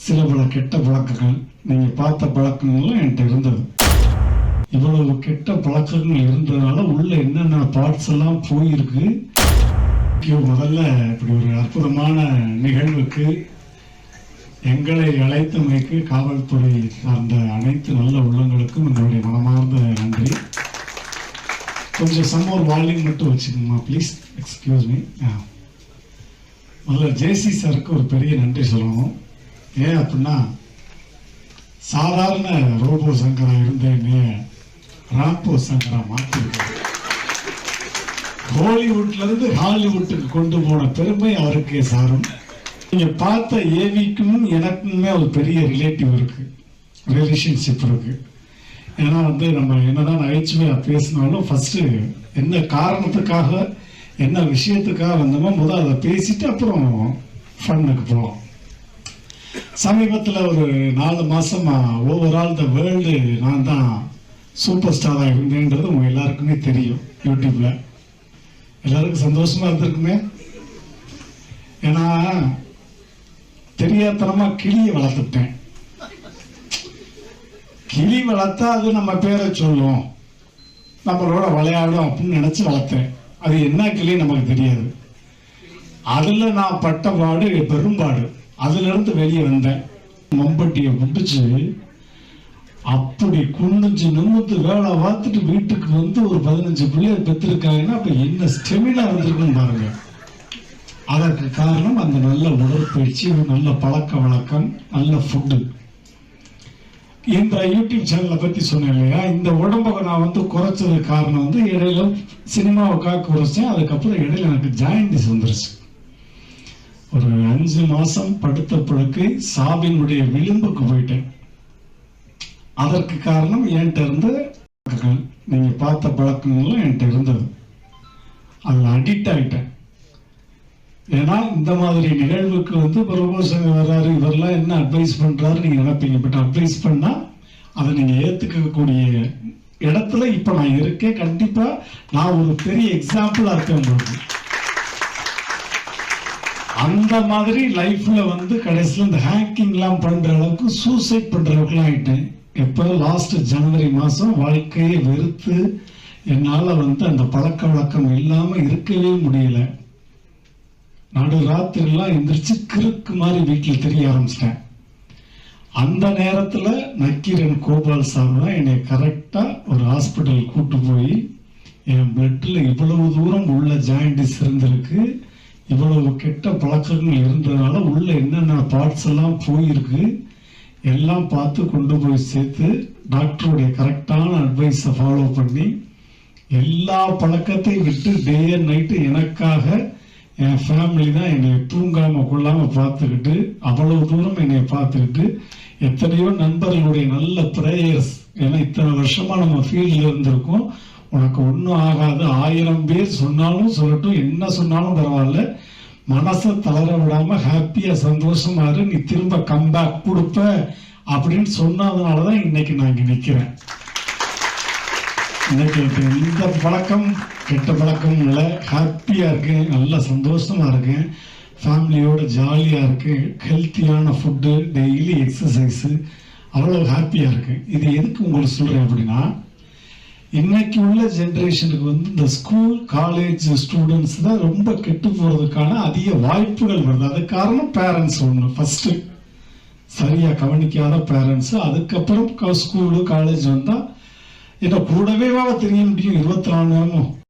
சில பல கெட்ட பழக்கங்கள், நீங்க பார்த்த பழக்கங்கள்லாம் என்கிட்ட இருந்தது. இவ்வளவு கெட்ட பழக்கங்கள் இருந்ததுனால உள்ள என்னென்ன பார்ட்ஸ் எல்லாம் போயிருக்கு. முதல்ல இப்படி ஒரு அற்புதமான நிகழ்வுக்கு எங்களை அழைத்தமைக்கு காவல்துறை சார்ந்த அனைத்து நல்ல உள்ளங்களுக்கும் என்னுடைய மனமார்ந்த நன்றி. கொஞ்சம் சம்மர் வால்யூம் மட்டும் வச்சுக்கோமா ப்ளீஸ், எக்ஸ்கியூஸ் மீ. முதல்ல ஜேசி சாருக்கு ஒரு பெரிய நன்றி சொல்லணும். ஏன் அப்படின்னா, சாதாரண ரோபோ சங்கரா இருந்தேன்னே ராம்போ சங்கரா மாற்றிருக்காரு. ஹாலிவுட்ல இருந்து ஹாலிவுட்டுக்கு கொண்டு போன பெருமை அவருக்கே சாரும். நீங்க பார்த்த ஏவிக்கும் எனக்குமே ஒரு பெரிய ரிலேஷன்ஷிப் இருக்கு. ஏன்னா நம்ம என்னதான் நகைச்சுவையா பேசினாலும் ஃபர்ஸ்ட் என்ன காரணத்துக்காக என்ன விஷயத்துக்காக வந்தோமோ முதல் அதை பேசிட்டு அப்புறம் ஃபன்னுக்கு போகலாம். சமீபத்தில் ஒரு 4 மாசமா ஓவரால் த வேர்ல்டு நான் தான் சூப்பர் ஸ்டாராக இருந்தேன்றது உங்க எல்லாருக்குமே தெரியும். யூடியூப்ல எல்லாருக்கும் சந்தோஷமா இருந்திருக்குமே. ஏன்னா தெரியாதனமா கிளியை வளர்த்துட்டேன். கிளி வளர்த்தா அது நம்ம பேரை சொல்லும், நம்மளோட விளையாடும் அப்படின்னு நினைச்சு வளர்த்தேன். அது என்ன கிளி நமக்கு தெரியாது. அதுல நான் பட்ட பாடு பெரும்பாடு. அதுல இருந்து வெளியே வந்தேன். மம்பட்டியை பிடிச்சு அப்படி குனிஞ்சு நிமித்து வேலை பார்த்துட்டு வீட்டுக்கு வந்து ஒரு 15 பிள்ளைய பெற்றிருக்காங்கன்னா அப்ப என்ன ஸ்டெமினா வந்திருக்குன்னு பாருங்க. அதற்கு காரணம் அந்த நல்ல உடற்பயிற்சி, நல்ல பழக்க வழக்கம், நல்ல ஃபுட்டு. இந்த யூடியூப் சேனலை பத்தி சொன்னேன் இல்லையா, இந்த உடம்பை நான் குறைச்சது காரணம் இடையில சினிமாவுக்காக குறைச்சேன். அதுக்கப்புறம் இடையில எனக்கு ஜாயிண்டிஸ் வந்துருச்சு. ஒரு 5 மாசம் படுத்த படுக்கை, சாவினுடைய விளிம்புக்கு போயிட்டேன். அதற்கு காரணம் என்கிட்ட இருந்த பழக்கங்கள், நீங்க பார்த்த பழக்கங்கள்லாம் என்கிட்ட இருந்தது. அதில் அடிக்ட் ஆயிட்டேன். ஏன்னா இந்த மாதிரி நிகழ்வுக்கு ரோபோசங்க வர்றாரு, இவரெல்லாம் என்ன அட்வைஸ் பண்றாரு நீங்க நினைப்பீங்க. பட் அட்வைஸ் பண்ணா அதை நீங்க ஏத்துக்கக்கூடிய இடத்துல இப்ப நான் இருக்கேன். கண்டிப்பா நான் ஒரு பெரிய எக்ஸாம்பிளா இருக்கேன் உங்களுக்கு. அந்த மாதிரி லைஃப்ல கடைசியில் இந்த ஹேக்கிங் எல்லாம் பண்ற அளவுக்கு, சூசைட் பண்ற அளவுக்கு ஆயிட்டேன். எப்ப லாஸ்ட் ஜனவரி மாசம் வாழ்க்கையை வெறுத்து என்னால அந்த பழக்க வழக்கம் இல்லாம இருக்கவே முடியல. நடு ராத்திரி எல்லாம் எந்திரிச்சு கிறுக்கு மாதிரி வீட்டில் தெரிய ஆரம்பிச்சிட்டேன். அந்த நேரத்துல நக்கீரன் கோபால் சார் தான் என்னை கரெக்டா ஒரு ஹாஸ்பிட்டல் கூட்டு போய் என் பிளட்ல இவ்வளவு தூரம் உள்ள ஜாயிண்டிஸ் இருந்திருக்கு, இவ்வளவு கெட்ட பழக்கங்கள் இருந்ததுனால உள்ள என்னென்ன பார்ட்ஸ் எல்லாம் போயிருக்கு எல்லாம் பார்த்து கொண்டு போய் சேர்த்து டாக்டருடைய கரெக்டான அட்வைஸை ஃபாலோ பண்ணி எல்லா பழக்கத்தையும் விட்டு டே அண்ட் நைட்டு எனக்காக என் ஃபேமிலி தான் என்னை தூங்காம கொள்ளாம பார்த்துக்கிட்டு அவ்வளவு தூரம் என்னை பார்த்துக்கிட்டு, எத்தனையோ நண்பர்களுடைய நல்ல பிரேயர்ஸ். ஏன்னா இத்தனை வருஷமா நம்ம ஃபீல்ட்ல இருந்திருக்கோம். உனக்கு ஒன்றும் ஆகாது, 1000 பேர் சொன்னாலும் சொல்லட்டும், என்ன சொன்னாலும் பரவாயில்ல, மனசை தளர விடாம ஹாப்பியா சந்தோஷமா இரு, நீ திரும்ப கம்பேக் கொடுப்ப அப்படின்னு சொன்னதுனாலதான் இன்னைக்கு நான் இங்க நிக்கிறேன். இன்னைக்கு இந்த பழக்கம் கெட்ட பழக்கம் இல்லை, ஹாப்பியா இருக்கேன், நல்ல சந்தோஷமா இருக்கேன், ஃபேமிலியோட ஜாலியா இருக்கு, ஹெல்த்தியான ஃபுட்டு, டெய்லி எக்ஸசைஸ், அவ்வளவு ஹாப்பியா இருக்கு. இது எதுக்கு உங்களுக்கு சொல்றேன் அப்படின்னா, இன்னைக்கு உள்ள ஜெனரேஷனுக்கு இந்த ஸ்கூல் காலேஜ் ஸ்டூடெண்ட்ஸ் தான் ரொம்ப கெட்டு போறதுக்கான அதிக வாய்ப்புகள் வருது. அது காரணம் பேரண்ட்ஸ். ஒண்ணு ஃபர்ஸ்ட் சரியா கவனிக்காத பேரண்ட்ஸ். அதுக்கப்புறம் ஸ்கூலு காலேஜ் வந்தா இதை கூடவே தெரிய முடியும் 24 நேரமும்